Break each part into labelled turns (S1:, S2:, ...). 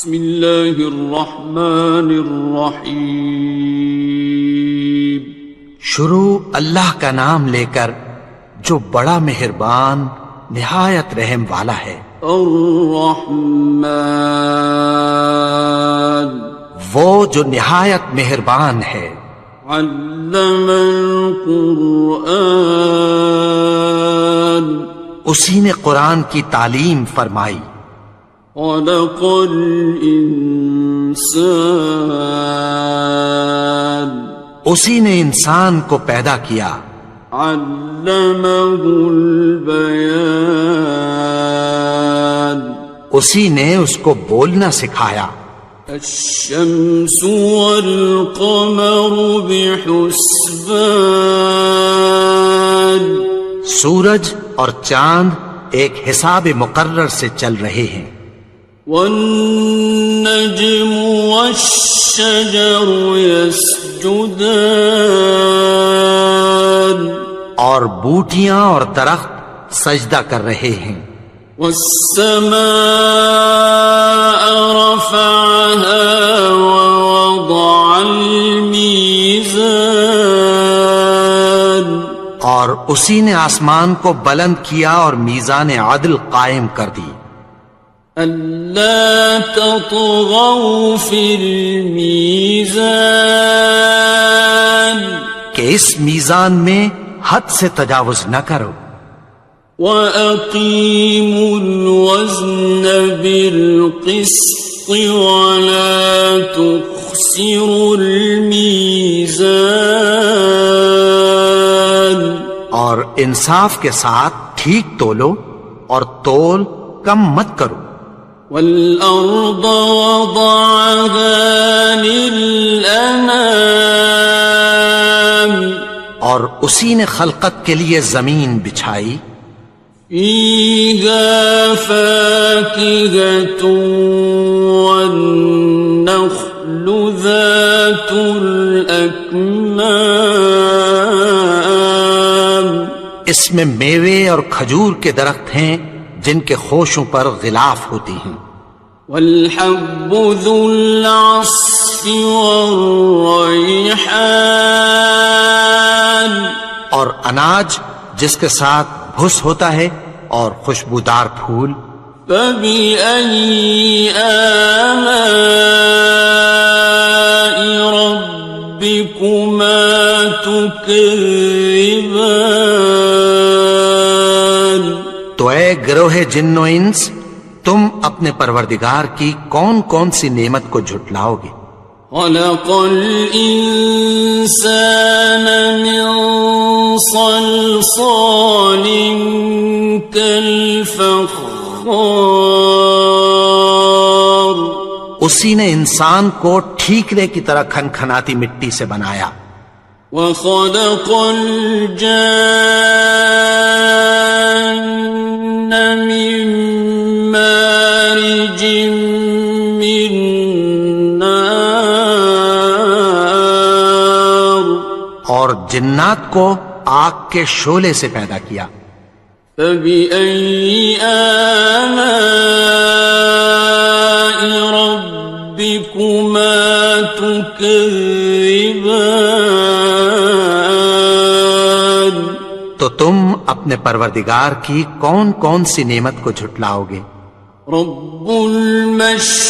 S1: بسم اللہ الرحمن الرحیم.
S2: شروع اللہ کا نام لے کر جو بڑا مہربان نہایت رحم والا ہے.
S1: الرحمن
S2: وہ جو نہایت مہربان ہے.
S1: علم القرآن
S2: اسی نے قرآن کی تعلیم فرمائی.
S1: خلق الانسان
S2: اسی نے انسان کو پیدا کیا.
S1: علمہ البیان
S2: اسی نے اس کو بولنا سکھایا.
S1: الشمس والقمر بحسبان
S2: سورج اور چاند ایک حساب مقرر سے چل رہے ہیں.
S1: والنجم والشجر يسجدان
S2: اور بوٹیاں اور درخت سجدہ کر رہے ہیں.
S1: والسماء رفعها ووضع الميزان
S2: اور اسی نے آسمان کو بلند کیا اور میزان عدل قائم کر دی.
S1: ألا تطغوا في الميزان
S2: کہ اس میزان میں حد سے تجاوز نہ کرو.
S1: وَأَقِيمُوا الْوَزْنَ بِالْقِسْطِ وَلَا تُخْسِرُوا الْمِيزَانَ
S2: اور انصاف کے ساتھ ٹھیک تولو اور تول کم مت کرو.
S1: وَالْأَرْضَ وَضَعَهَا لِلْأَنَامِ
S2: اور اسی نے خلقت کے لیے زمین بچھائی.
S1: فِيهَا فَاكِهَةٌ وَالنَّخْلُ ذَاتُ الْأَكْمَامِ
S2: اس میں میوے اور کھجور کے درخت ہیں جن کے خوشوں پر غلاف ہوتی ہیں.
S1: وَالْحَبُّ ذُو الْعَصْفِ وَالرَّيْحَانِ
S2: اور اناج جس کے ساتھ بھس ہوتا ہے اور خوشبودار پھول.
S1: فَبِأَيِّ آلَاءِ رَبِّكُمَا تُكَذِّبَانِ
S2: تو اے گروہ جن و انس تم اپنے پروردگار کی کون کون سی نعمت کو جھٹلاؤ گے.
S1: خَلَقَ الْإِنسَانَ مِنْ صَلْصَالٍ كَالْفَخَّارِ
S2: اسی نے انسان کو ٹھیکرے کی طرح کھنکھناتی مٹی سے بنایا.
S1: وَخَلَقَ الْجَانَّ مِن مَّارِجٍ مِّن نَّارٍ
S2: اور جنات کو آگ کے شعلے سے پیدا کیا.
S1: فَبِأَيِّ آلَاءِ رَبِّكُمَا تُكَذِّبَانِ
S2: تو تم اپنے پروردگار کی کون کون سی نعمت کو جھٹلاؤ گے.
S1: رب المشرقین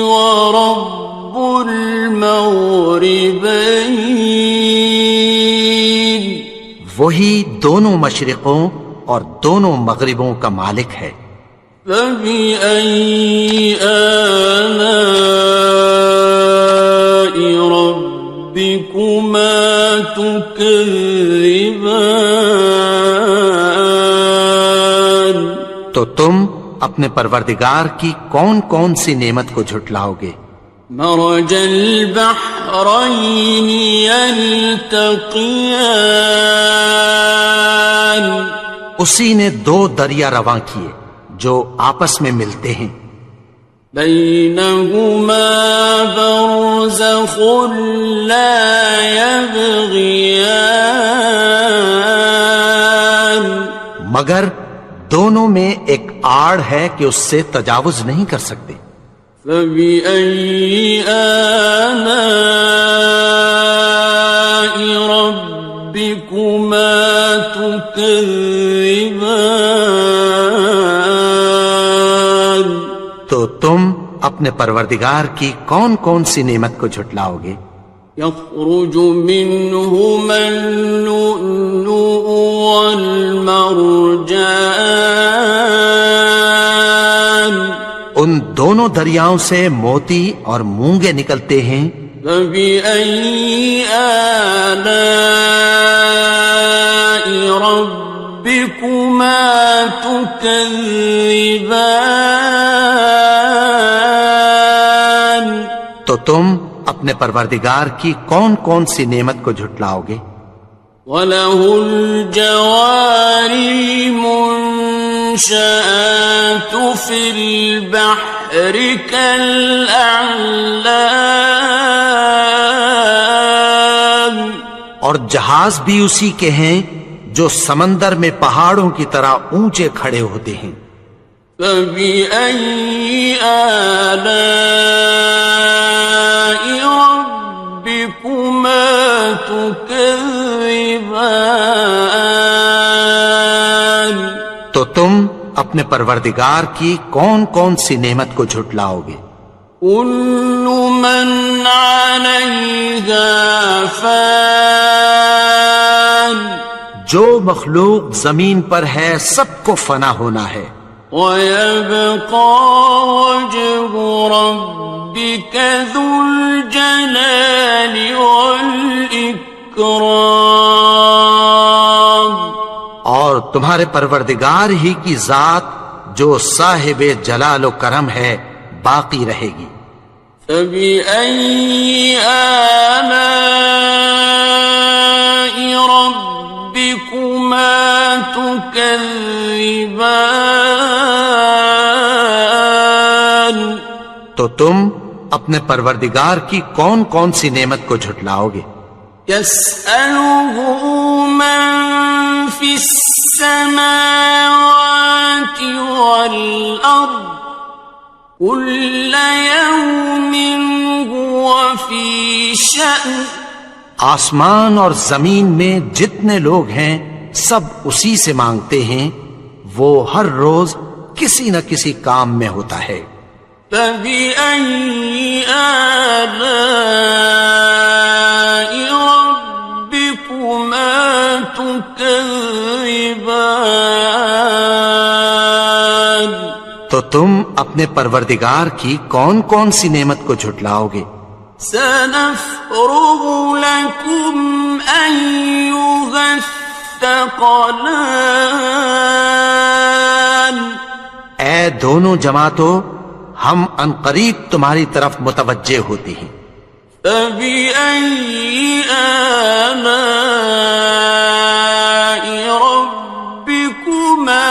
S1: ورب المغربین
S2: وہی دونوں مشرقوں اور دونوں مغربوں کا مالک ہے.
S1: فَبِأَيِّ آلَاءِ رَبِّكُمَا تُكَذِّبَانِ
S2: تو تم اپنے پروردگار کی کون کون سی نعمت کو جھٹلاؤ گے.
S1: مرج البحرین یلتقیان
S2: اسی نے دو دریا رواں کیے جو آپس میں ملتے ہیں.
S1: بینہما برزخ لا یبغیان
S2: مگر دونوں میں ایک آڑ ہے کہ اس سے تجاوز نہیں کر سکتے.
S1: فبأي آلاء ربكما تكذبان.
S2: تو تم اپنے پروردگار کی کون کون سی نعمت کو جھٹلاؤ گے؟
S1: يخرج منهما اللؤلؤ والمرجان.
S2: ان دونوں دریاؤں سے موتی اور مونگے نکلتے ہیں.
S1: فبأي آلاء ربكما تكذبان.
S2: تو تم اپنے پروردگار کی کون کون سی نعمت کو جھٹلاؤ گے؟
S1: وَلَهُ الْجَوَارِ الْمُنشَآتُ فِي الْبَحْرِ كَالْأَعْلَامِ.
S2: اور جہاز بھی اسی کے ہیں جو سمندر میں پہاڑوں کی طرح اونچے کھڑے ہوتے ہیں.
S1: فَبِأَيِّ آلَاءِ رَبِّكُمَا تُكَذِّبَانِ.
S2: تو تم اپنے پروردگار کی کون کون سی نعمت کو جھٹلاؤ گے؟
S1: كُلُّ مَنْ عَلَيْهَا فَانٍ.
S2: جو مخلوق زمین پر ہے سب کو فنا ہونا ہے.
S1: وَيَبْقَى وَجْهُ رَبِّكَ ذُو الْجَلَالِ وَالْإِكْرَامِ.
S2: اور تمہارے پروردگار ہی کی ذات جو صاحب جلال و کرم ہے باقی رہے گی.
S1: فَبِأَيِّ آلَاءِ رَبِّكُمَا تُكَذِّبَانِ.
S2: تو تم اپنے پروردگار کی کون کون سی نعمت کو جھٹلاؤ گے؟
S1: يَسْأَلُهُ مَن فِي السَّمَاوَاتِ وَالْأَرْضِ كُلَّ يَوْمٍ هُوَ فِي شَأْنٍ.
S2: آسمان اور زمین میں جتنے لوگ ہیں سب اسی سے مانگتے ہیں، وہ ہر روز کسی نہ کسی کام میں ہوتا ہے.
S1: فَبِأَيِّ آلَاءِ رَبِّكُمَا تُكَذِّبَانِ.
S2: تو تم اپنے پروردگار کی کون کون سی نعمت کو جھٹلاؤ گے؟
S1: سَنَفْرُغُ لَكُمْ أَيُّهَ الثَّقَلَانِ.
S2: اے دونوں جماعتوں، ہم عنقریب تمہاری طرف متوجہ ہوتے ہیں.
S1: فَبِأَيِّ آلَاءِ رَبِّكُمَا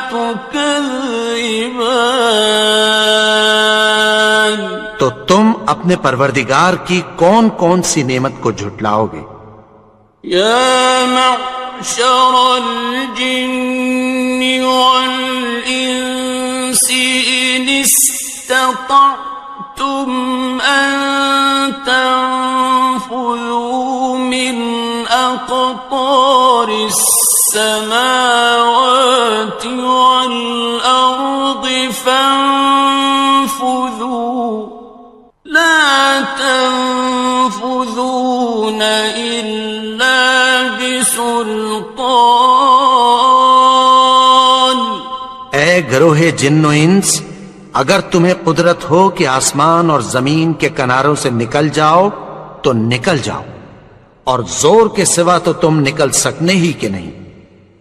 S1: تُكَذِّبَانِ.
S2: تو تم اپنے پروردگار کی کون کون سی نعمت کو جھٹلاؤ گے؟
S1: يَا مَعْشَرَ الْجِنِّ وَالْإِنسِ إِنِ اسْتَطَعْتُمْ أَن تَنفُذُوا مِنْ أَقْطَارِ السَّمَاوَاتِ وَالْأَرْضِ فَانفُذُوا لَا تَنفُذُونَ إِلَّا بِسُلْطَانٍ.
S2: اے گروہ جن و انس، اگر تمہیں قدرت ہو کہ آسمان اور زمین کے کناروں سے نکل جاؤ تو نکل جاؤ، اور زور کے سوا تو تم نکل سکنے ہی کہ نہیں.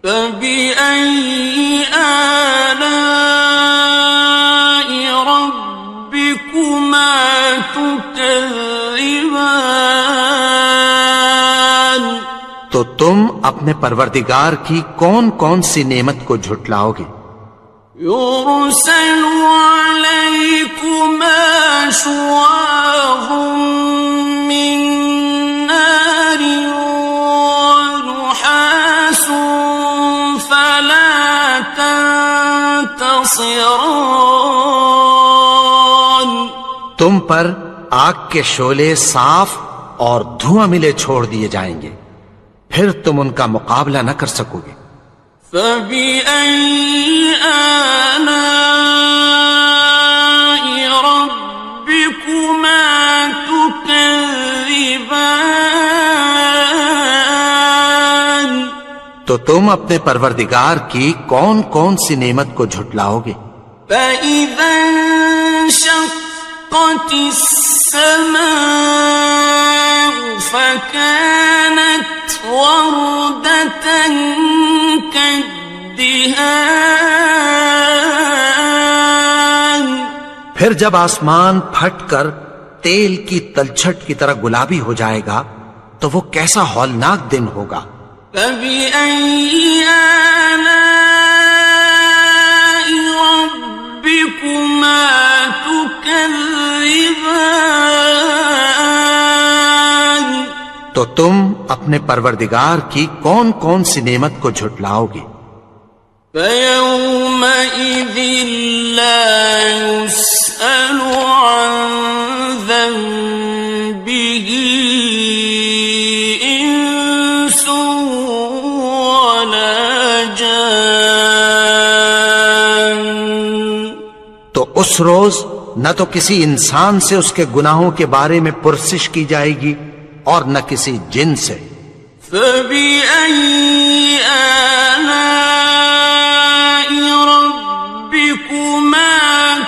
S1: فَبِأَيِّ آلَاءِ رَبِّكُمَا تُكَذِّبَانِ.
S2: تو تم اپنے پروردگار کی کون کون سی نعمت کو جھٹلاؤ گے؟
S1: يُرْسَلُ عَلَيْكُمَا شُوَاظٌ مِّن نَّارٍ وَنُحَاسٌ فَلَا تَنْتَصِرَانِ.
S2: تم پر آگ کے شعلے صاف اور دھواں ملے چھوڑ دیے جائیں گے، پھر تم ان کا مقابلہ نہ کر سکو گے۔
S1: فَبِأَيِّ آلَاءِ رَبِّكُمَا تُكَذِّبَانِ؟
S2: تو تم اپنے پروردگار کی کون کون سی نعمت کو جھٹلاؤ گے؟
S1: فَإِذَا انشَقَّتِ السَّمَاءُ فَكَانَتْ وَرْدَةً كَالدِّهَانِ،
S2: پھر جب آسمان پھٹ کر تیل کی تلچھٹ کی طرح گلابی ہو جائے گا تو وہ کیسا ہولناک دن ہوگا۔
S1: فَبِأَيِّ آلَاءِ رَبِّكُمَا تُكَذِّبَانِ؟
S2: تو تم اپنے پروردگار کی کون کون سی نعمت کو جھٹلاؤ گے؟
S1: فَيَوْمَئِذٍ لَا يُسْأَلُ عَنْ ذَنبِهِ إِنسٌ وَلَا جَانٌ۔
S2: تو اس روز نہ تو کسی انسان سے اس کے گناہوں کے بارے میں پرسش کی جائے گی اور نہ کسی جن سے۔
S1: فَبِأَيِّ آلَاءِ رَبِّكُمَا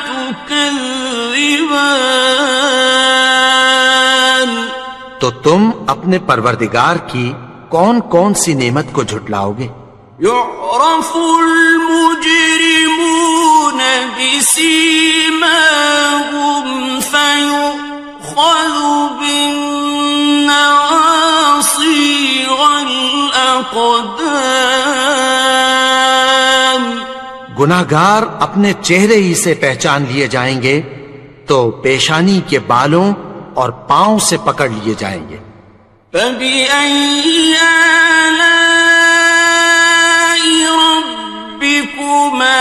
S1: تُكَذِّبَانِ؟
S2: تو تم اپنے پروردگار کی کون کون سی نعمت کو جھٹلاؤ گے؟
S1: يُعْرَفُ الْمُجْرِمُونَ بِسِيمَاهُمْ فَيُؤْخَذُ بِالنَّوَاصِي وَالْأَقْدَامِ۔
S2: گناہگار اپنے چہرے ہی سے پہچان لیے جائیں گے تو پیشانی کے بالوں اور پاؤں سے پکڑ لیے جائیں گے۔
S1: فَبِأَيِّ آلَاءِ رَبِّكُمَا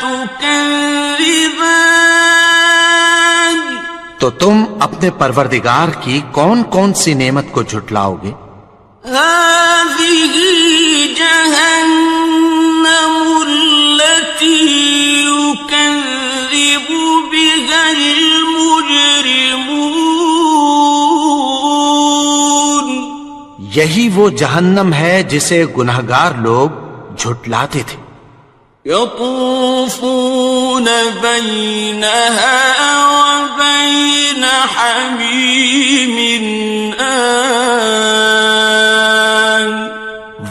S1: تُكَذِّبَانِ؟
S2: تو تم اپنے پروردگار کی کون کون سی نعمت کو جھٹلاؤ گے؟
S1: هَٰذِهِ جَهَنَّمُ الَّتِي يُكَذِّبُ بِهَا الْمُجْرِمُونَ۔
S2: یہی وہ جہنم ہے جسے گناہگار لوگ جھٹلاتے تھے۔
S1: يَطُوفُونَ بَيْنَهَا وَبَيْنَ حَمِيمٍ آنٍ۔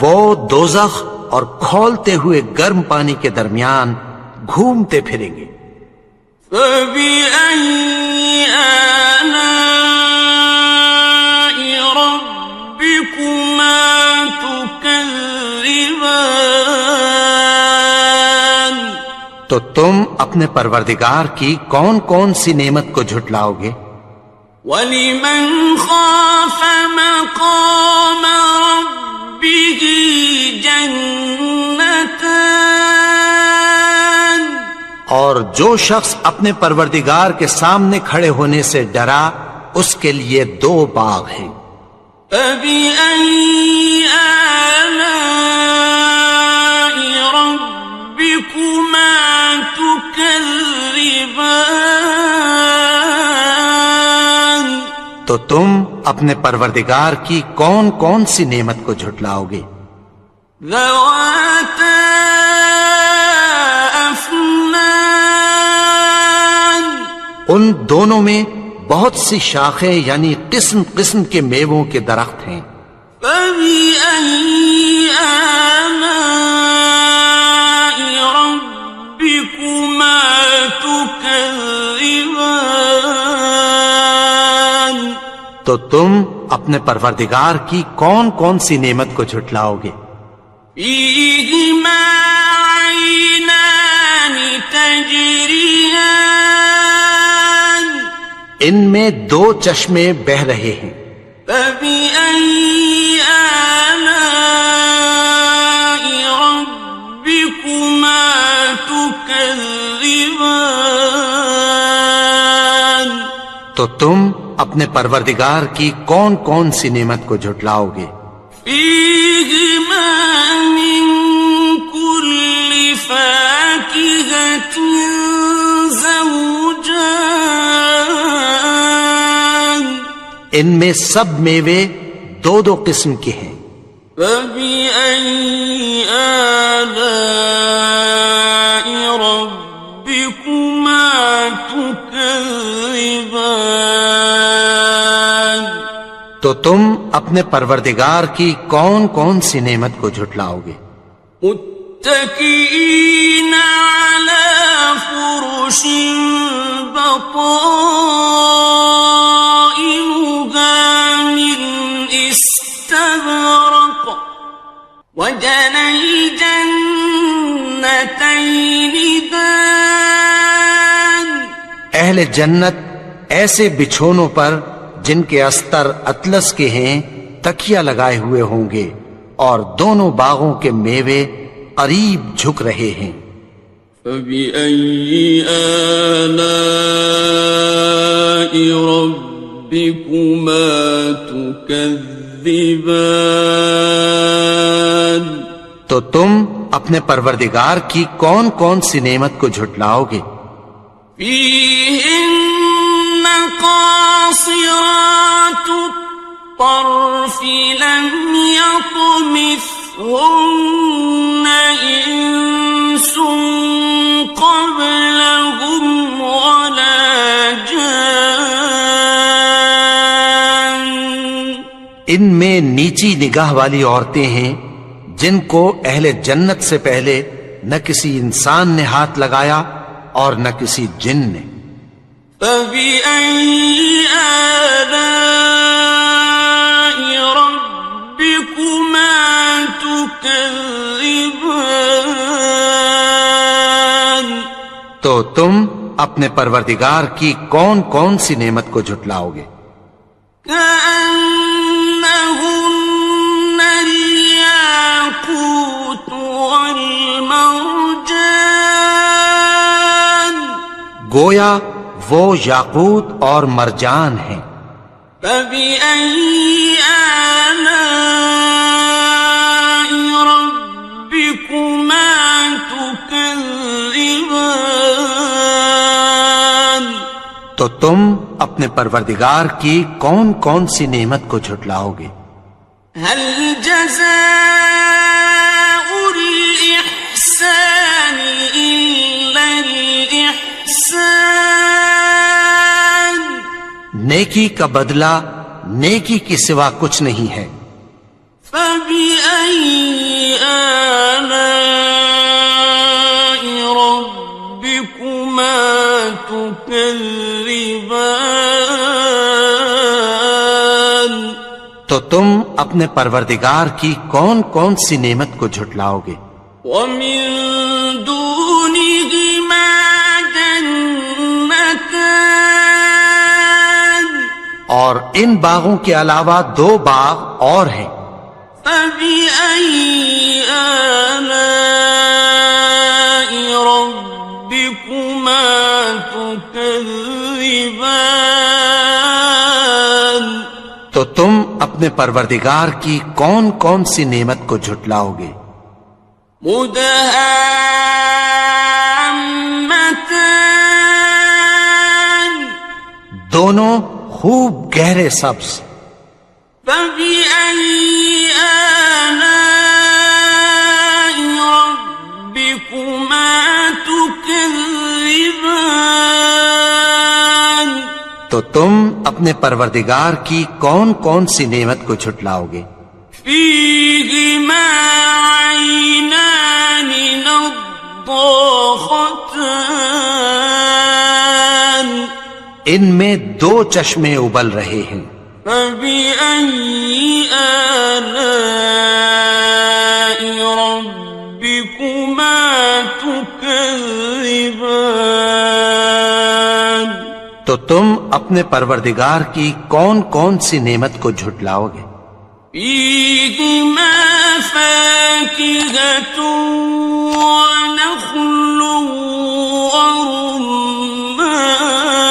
S2: وہ دوزخ اور کھولتے ہوئے گرم پانی کے درمیان گھومتے پھریں گے۔
S1: فَبِأَيِّ آلَاءِ رَبِّكُمَا تُكَذِّبَانِ؟
S2: تو تم اپنے پروردگار کی کون کون سی نعمت کو جھٹلاؤ گے؟
S1: وَلِمَنْ خَافَ مَقَامَ رَبِّهِ جَنَّتَانِ؟
S2: اور جو شخص اپنے پروردگار کے سامنے کھڑے ہونے سے ڈرا اس کے لیے 2 باغ ہیں۔
S1: فَبِأَيِّ آلَاءِ رَبِّكُمَا تُكَذِّبَانِ؟
S2: تو تم اپنے پروردگار کی کون کون سی نعمت کو جھٹلاؤ گے؟
S1: ذَوَاتَا أَفْنَانٍ؟
S2: ان دونوں میں بہت سی شاخیں یعنی قسم قسم کے میووں کے درخت ہیں۔
S1: فَبِأَيِّ آلَاءِ رَبِّكُمَا تُكَذِّبَانِ؟
S2: تو تم اپنے پروردگار کی کون کون سی نعمت کو جھٹلاؤ گے؟
S1: فِيهِمَا عَيْنَانِ تَجْرِيَانِ؟
S2: ان میں 2 چشمے بہ رہے ہیں۔
S1: فَبِأَيِّ آلَاءِ رَبِّكُمَا تُكَذِّبَانِ؟
S2: تو تم اپنے پروردگار کی کون کون سی نعمت کو جھٹلاؤ گے؟
S1: فیہما من کل فاکہۃ زوجان،
S2: ان میں سب میوے دو دو قسم کے ہیں۔
S1: فبأي آلاء ربكما تكذبان،
S2: تو تم اپنے پروردگار کی کون کون سی نعمت کو جھٹلاؤ گے؟
S1: متكئين على فرش بطائنها من استبرق، وجنى الجنتين دان،
S2: اہل جنت ایسے بچھونوں پر جن کے استر اطلس کے ہیں تکیہ لگائے ہوئے ہوں گے، اور دونوں باغوں کے میوے قریب جھک رہے ہیں۔
S1: فبأي آلاء ربكما تكذبان،
S2: تو تم اپنے پروردگار کی کون کون سی نعمت کو جھٹلاؤ گے؟
S1: فيهن قاصرات الطرف لم يطمثهن إنس قبلهم ولا جان،
S2: ان میں نیچی نگاہ والی عورتیں ہیں جن کو اہل جنت سے پہلے نہ کسی انسان نے ہاتھ لگایا اور نہ کسی جن نے۔
S1: فبأي آلاء ربكما تكذبان،
S2: تو تم اپنے پروردگار کی کون کون سی نعمت کو جھٹلاؤ گے؟
S1: كأنهن الياقوت والمرجان،
S2: گویا وہ یاقوت اور مرجان ہیں۔
S1: فبأي آلاء ربكما تكذبان،
S2: تو تم اپنے پروردگار کی کون کون سی نعمت کو جھٹلاؤ گے؟
S1: هل جزاء الإحسان إلا الإحسان،
S2: نیکی کا بدلہ نیکی کے سوا کچھ نہیں ہے۔
S1: فبأي آلاء ربكما تكذبان،
S2: تو تم اپنے پروردگار کی کون کون سی نعمت کو جھٹلاؤ گے؟
S1: ومن دونهما جنتان،
S2: اور ان باغوں کے علاوہ دو باغ اور ہیں۔
S1: فبأي آلاء ربكما تكذبان،
S2: تو تم اپنے پروردگار کی کون کون سی نعمت کو جھٹلاؤ گے؟
S1: مدهامتان،
S2: دونوں خوب گہرے سبز۔
S1: فبأي آلاء ربكما تكذبان،
S2: تو تم اپنے پروردگار کی کون کون سی نعمت کو جھٹلاؤ گے؟
S1: فيهما عينان نضاختان،
S2: ان میں دو چشمے ابل رہے ہیں۔
S1: فبأي آلاء ربكما تكذبان،
S2: تو تم اپنے پروردگار کی کون کون سی نعمت کو جھٹلاؤ گے؟
S1: فيهما فاكهة ونخل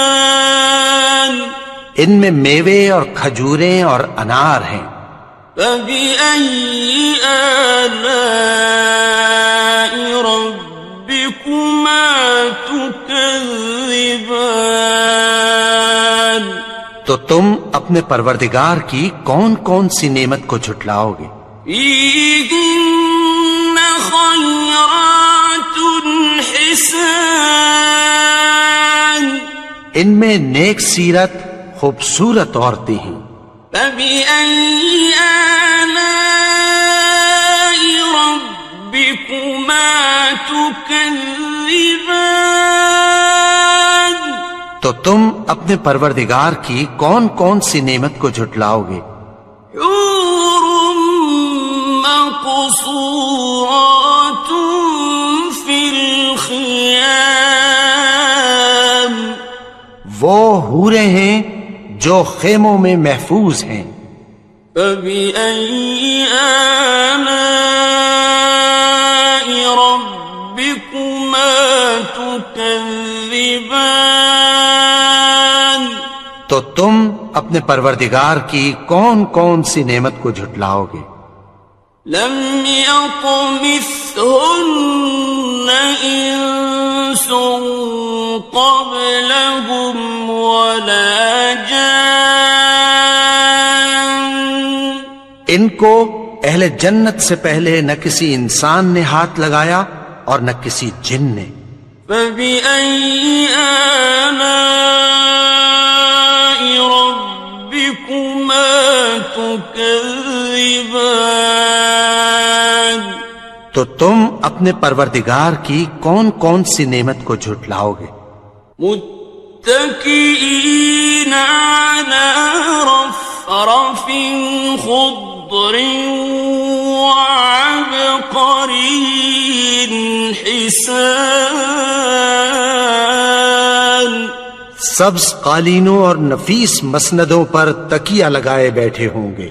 S1: ورمان،
S2: ان میں میوے اور کھجوریں اور انار ہیں۔
S1: فبأي آلاء ربكما تكذبان؟
S2: تو تم اپنے پروردگار کی کون کون سی نعمت کو جھٹلاؤ گے؟
S1: فيهن خيرات حسان،
S2: ان میں نیک سیرت خوبصورت عورتیں ہیں۔
S1: فبأي آلاء ربكما تكذبان؟
S2: تو تم اپنے پروردگار کی کون کون سی نعمت کو جھٹلاؤ گے؟
S1: حور مقصورات في الخيام،
S2: وہ حوریں ہیں جو خیموں میں محفوظ ہیں۔
S1: فبأي آلاء ربكما تكذبان؟
S2: تو تم اپنے پروردگار کی کون کون سی نعمت کو جھٹلاؤ گے؟
S1: لم يطمثهن إنس قبلهم ولا جان،
S2: ان کو اہل جنت سے پہلے نہ کسی انسان نے ہاتھ لگایا اور نہ کسی جن نے۔
S1: فبأي آلاء ربكما تكذبان؟
S2: تو تم اپنے پروردگار کی کون کون سی نعمت کو جھٹلاؤ گے؟
S1: متكئين على رفرف خضر وعبقري حسان،
S2: سبز قالینوں اور نفیس مسندوں پر تکیہ لگائے بیٹھے ہوں گے۔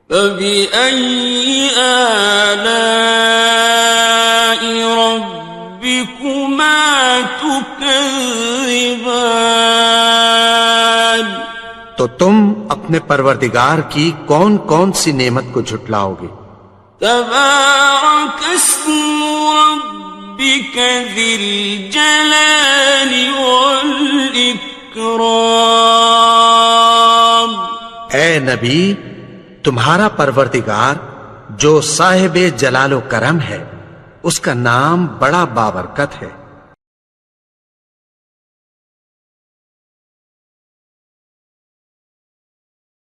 S1: فبأي آلاء ربكما تكذبان؟
S2: تو تم اپنے پروردگار کی کون کون سی نعمت کو جھٹلاؤ گے؟
S1: تبارك اسم ربك ذي الجلال والإكرام۔
S2: اے نبی، تمہارا پروردگار جو صاحب جلال و کرم ہے، اس کا نام بڑا بابرکت ہے۔